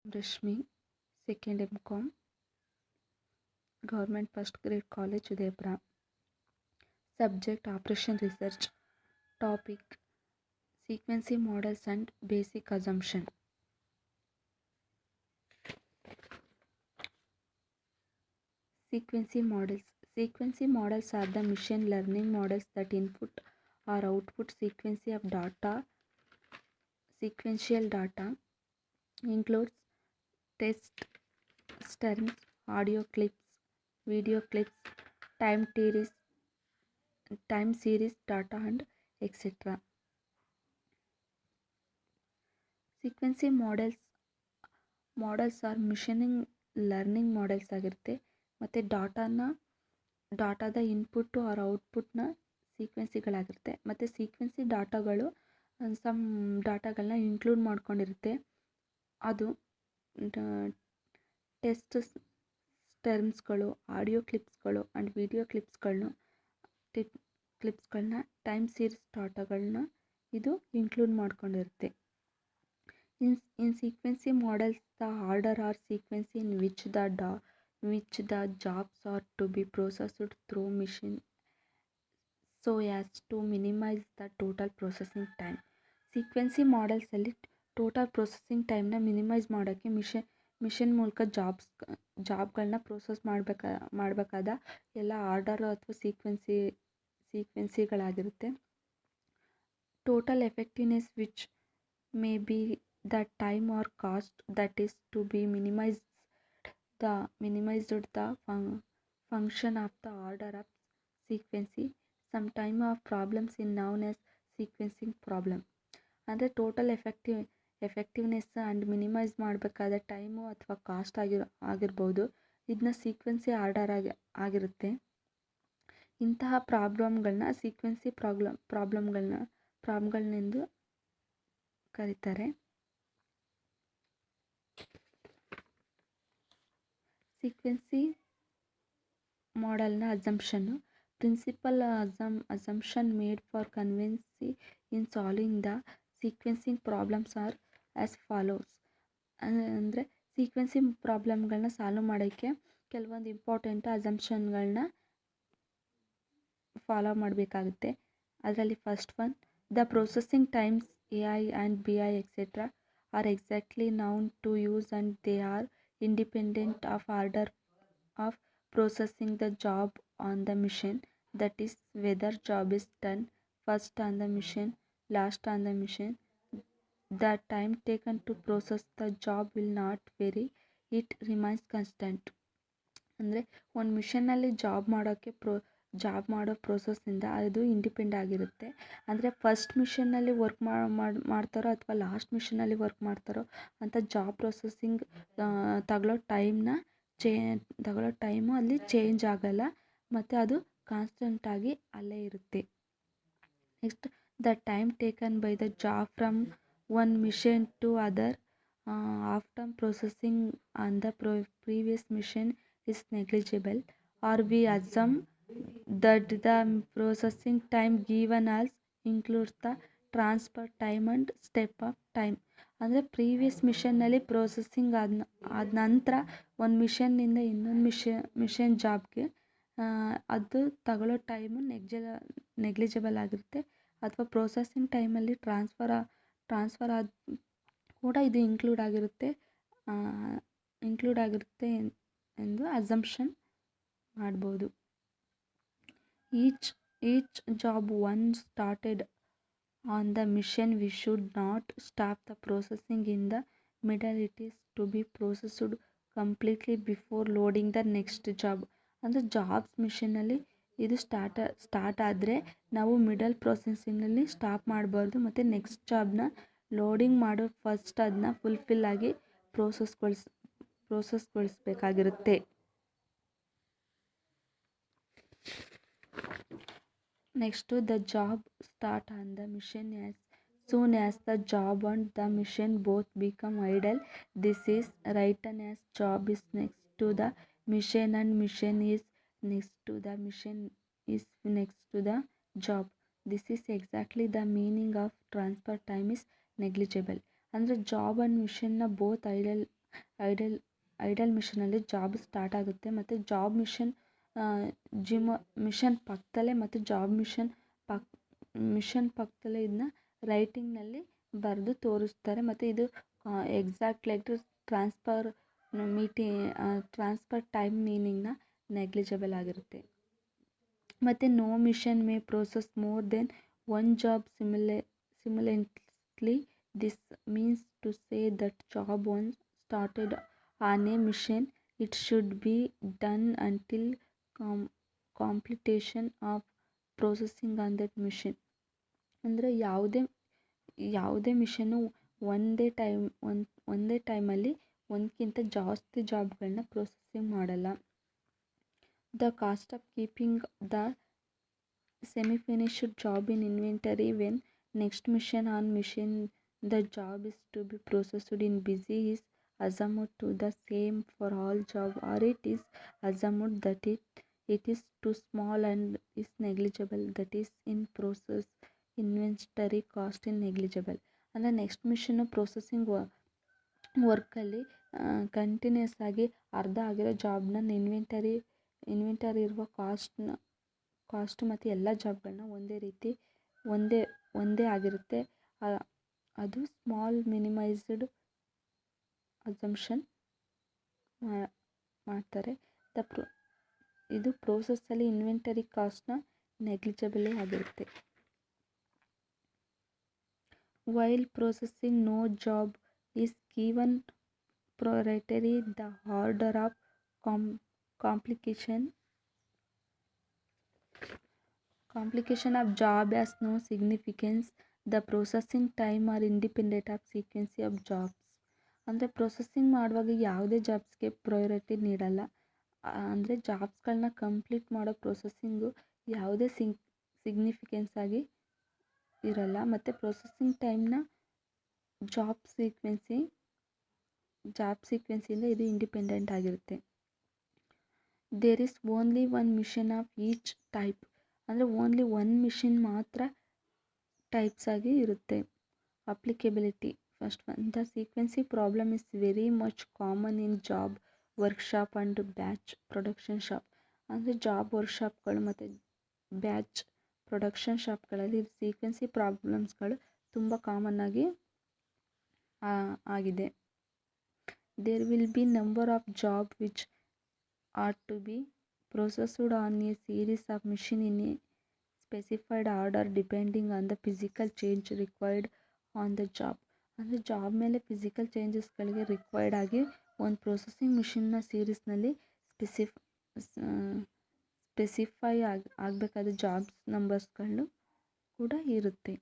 Rashmi, second MCom, Government First Grade College, Udaipura. Subject Operation Research. Topic Sequencing Models and Basic Assumption. Sequencing models. Sequencing models are the machine learning models that input or output sequential data, includes text terms, audio clips, video clips, time series data, and etc. Sequencing models or machine learning models ಆಗಿರುತ್ತೆ. ಮತ್ತು ಡಾಟಾದ input R ಔಟ್ಪುಟ್ನ ಸೀಕ್ವೆನ್ಸಿಗಳಾಗಿರುತ್ತೆ. ಮತ್ತು ಸೀಕ್ವೆನ್ಸಿ ಡಾಟಾಗಳು some ಡಾಟಾಗಳನ್ನ include ಮಾಡ್ಕೊಂಡಿರುತ್ತೆ. ಅದು text ಟರ್ಮ್ಸ್ಗಳು, audio ಕ್ಲಿಪ್ಸ್ಗಳು and video ಕ್ಲಿಪ್ಸ್ಗಳನ್ನ time series ಡಾಟಾಗಳನ್ನ ಇದು ಇನ್ಕ್ಲೂಡ್ ಮಾಡ್ಕೊಂಡಿರುತ್ತೆ. In sequencing models, the order or sequence in which the jobs are to be processed through machine so as to minimize the total processing time. Sequencing models ಅಲ್ಲಿ total processing ಟೈಮ್ನ minimise ಮಾಡೋಕ್ಕೆ machine ಮೂಲಕ ಜಾಬ್ಗಳನ್ನ process ಮಾಡಬೇಕಾದ ಎಲ್ಲ order ಅಥವಾ ಸೀಕ್ವೆನ್ಸಿಗಳಾಗಿರುತ್ತೆ. Total effectiveness which may be the time or cost that is to be minimized the function of the order of sequencing. Some time of problems is known as sequencing problem. ಅಂದರೆ total effectiveness and minimise ಮಾಡಬೇಕಾದ time ಅಥವಾ cost ಆಗಿರ್ಬೋದು. ಇದನ್ನ ಸೀಕ್ವೆನ್ಸಿ order ಆಗಿರುತ್ತೆ. ಇಂತಹ ಪ್ರಾಬ್ಲಮ್ಗಳನ್ನ sequencing ಪ್ರಾಬ್ಲಮ್ಗಳನ್ನೆಂದು ಕರೀತಾರೆ. Sequencing ಮಾಡೆಲ್ನ ಅಸಂಪ್ಷನ್ನು. Principal assumption made for convenience in solving the sequencing problems are as follows. ಅಂದರೆ ಸೀಕ್ವೆನ್ಸಿ ಪ್ರಾಬ್ಲಮ್ಗಳನ್ನ ಸಾಲ್ವ್ ಮಾಡೋಕ್ಕೆ ಕೆಲವೊಂದು ಇಂಪಾರ್ಟೆಂಟ್ ಅಸಂಪ್ಷನ್ಗಳನ್ನ ಫಾಲೋ ಮಾಡಬೇಕಾಗುತ್ತೆ. ಅದರಲ್ಲಿ first one, the processing times AI and BI etc. are exactly known to use and they are independent of order of processing the job on the machine. That is, whether job is done first on the machine, last on the machine, the time taken to process the job will not vary. It remains constant. ಅಂದರೆ ಒಂದು ಮಿಷನ್ನಲ್ಲಿ job ಮಾಡೋ ಪ್ರೋಸೆಸ್ಸಿಂದ ಅದು ಇಂಡಿಪೆಂಡ್ ಆಗಿರುತ್ತೆ. ಅಂದರೆ first ಮಿಷನ್ನಲ್ಲಿ work ಮಾಡ್ತಾರೋ ಅಥವಾ last ಮಿಷನ್ನಲ್ಲಿ work ಮಾಡ್ತಾರೋ ಅಂತ ಜಾಬ್ ಪ್ರೊಸೆಸಿಂಗ್ ತಗೊಳ್ಳೋ ಟೈಮು ಅಲ್ಲಿ ಚೇಂಜ್ ಆಗಲ್ಲ ಮತ್ತು ಅದು ಕಾನ್ಸ್ಟೆಂಟಾಗಿ ಅಲ್ಲೇ ಇರುತ್ತೆ. Next, the time taken by the job from one machine to other after processing on the previous machine is negligible, or we assume that the processing time given as includes the transfer time and step of time. ಅಂದರೆ previous ಮಿಷನ್ನಲ್ಲಿ processing ಆದ ನಂತರ ಒಂದು ಮಿಷನ್ನಿಂದ ಇನ್ನೊಂದು mission ಜಾಬ್ಗೆ ಅದು ತಗೊಳ್ಳೋ time negligible ಆಗಿರುತ್ತೆ. ಅಥವಾ ಪ್ರೊಸೆಸಿಂಗ್ ಟೈಮಲ್ಲಿ ಟ್ರಾನ್ಸ್ಫರ್ ಆದ ಕೂಡ ಇದು ಇನ್ಕ್ಲೂಡ್ ಆಗಿರುತ್ತೆ ಎಂದು ಅಸಂಪ್ಷನ್ ಮಾಡ್ಬೋದು. Each job once started on the machine we should not stop the processing in the middle. It is to be processed completely before loading the next job. ಅಂದರೆ jobs ಮಿಷನ್ನಲ್ಲಿ ಇದು start ಆದರೆ ನಾವು middle ಪ್ರೊಸೆಸಿಂಗ್ನಲ್ಲಿ stop ಮಾಡಬಾರ್ದು ಮತ್ತು next ಜಾಬ್ನ loading ಮಾಡೋ ಫಸ್ಟ್ ಅದನ್ನ ಫುಲ್ಫಿಲ್ ಆಗಿ ಪ್ರೋಸೆಸ್ಗೊಳಿಸಬೇಕಾಗಿರುತ್ತೆ. Next, the job start on the machine as soon as the job and the machine both become idle. This is written as job is next to the machine and machine is next to the machine is next to the job. This is exactly the meaning of transfer time is negligible. ಅಂದರೆ job and ಮಿಷನ್ನ both idle idle ಮಿಷನಲ್ಲಿ job start ಆಗುತ್ತೆ ಮತ್ತು job mission mission ಪಕ್ಕದಲ್ಲೇ ಮತ್ತು job mission ಪಕ್ಕದಲ್ಲೇ ಇದನ್ನ ರೈಟಿಂಗ್ನಲ್ಲಿ ಬರೆದು ತೋರಿಸ್ತಾರೆ ಮತ್ತು ಇದು exact like transfer transfer time ಮೀನಿಂಗ್ನ ನೆಗ್ಲಿಜಿಬಲ್ ಆಗಿರುತ್ತೆ. ಮತ್ತು no machine may process more than one job simultaneously. This means to say that job once started on a mission, it should be done until completion of processing on that mission. ಅಂದರೆ ಯಾವುದೇ ಮಿಷನ್ನು ಒಂದೇ ಟೈಮಲ್ಲಿ ಒಂದಕ್ಕಿಂತ ಜಾಸ್ತಿ ಜಾಬ್ಗಳನ್ನ processing ಮಾಡಲ್ಲ. The cost of keeping the semi-finished job in inventory when next mission the job is to be processed in busy is assumed to the same for all job, or it is assumed that it is too small and is negligible, that is in process inventory cost in negligible. ಅಂದರೆ next ಮಿಷನ್ನು processing ವರ್ಕಲ್ಲಿ continuous ಆಗಿ ಅರ್ಧ ಆಗಿರೋ ಜಾಬ್ನ inventory ಇರುವ cost ಮತ್ತು ಎಲ್ಲ ಜಾಬ್ಗಳನ್ನ ಒಂದೇ ಆಗಿರುತ್ತೆ. ಅದು ಸ್ಮಾಲ್ ಮಿನಿಮೈಸ್ಡ್ ಅಸಂಪ್ಷನ್ ಮಾಡ್ತಾರೆ. ಇದು ಪ್ರೋಸೆಸ್ಸಲ್ಲಿ ಇನ್ವೆಂಟರಿ ಕಾಸ್ಟ್ನ ನೆಗ್ಲಿಜಿಬಲೇ ಆಗಿರುತ್ತೆ. While processing no job is given priority the order of complication of job has no significance. The processing time are independent of sequence of jobs. ಅಂದರೆ ಪ್ರೊಸೆಸಿಂಗ್ ಮಾಡುವಾಗ ಯಾವುದೇ ಜಾಬ್ಸ್ಗೆ ಪ್ರಯಾರಿಟಿ ನೀಡಲ್ಲ. ಅಂದರೆ ಜಾಬ್ಸ್ಗಳನ್ನ complete ಮಾಡೋ ಪ್ರೊಸೆಸಿಂಗು ಯಾವುದೇ ಸಿಗ್ನಿಫಿಕೆನ್ಸ್ ಆಗಿ ಇರಲ್ಲ. ಮತ್ತು ಪ್ರೊಸೆಸಿಂಗ್ ಟೈಮ್ನ ಜಾಬ್ ಸೀಕ್ವೆನ್ಸಿಂದ ಇದು ಇಂಡಿಪೆಂಡೆಂಟ್ ಆಗಿರುತ್ತೆ. There is only one machine of each type. ಅಂದರೆ ಓನ್ಲಿ ಒನ್ ಮಿಷಿನ್ ಮಾತ್ರ ಟೈಪ್ಸ್ ಆಗಿ ಇರುತ್ತೆ. Applicability first one, the sequencing problem is very much common in job workshop and batch production shop. ಅಂದರೆ job ವರ್ಕ್ಶಾಪ್ಗಳು ಮತ್ತು batch production ಶಾಪ್ಗಳಲ್ಲಿ sequencing ಪ್ರಾಬ್ಲಮ್ಸ್ಗಳು ತುಂಬ ಕಾಮನ್ ಆಗಿದೆ. There will be number of job which are to be processed on a series of machine in a specified order depending on the physical change required on the job. ಅಂದರೆ job ಮೇಲೆ physical ಚೇಂಜಸ್ಗಳಿಗೆ required ಆಗಿ ಒಂದು processing ಮಿಷಿನ್ನ ಸೀರೀಸ್ನಲ್ಲಿ specify ಆಗಬೇಕಾದ jobs ನಂಬರ್ಸ್ಗಳು ಕೂಡ ಇರುತ್ತೆ.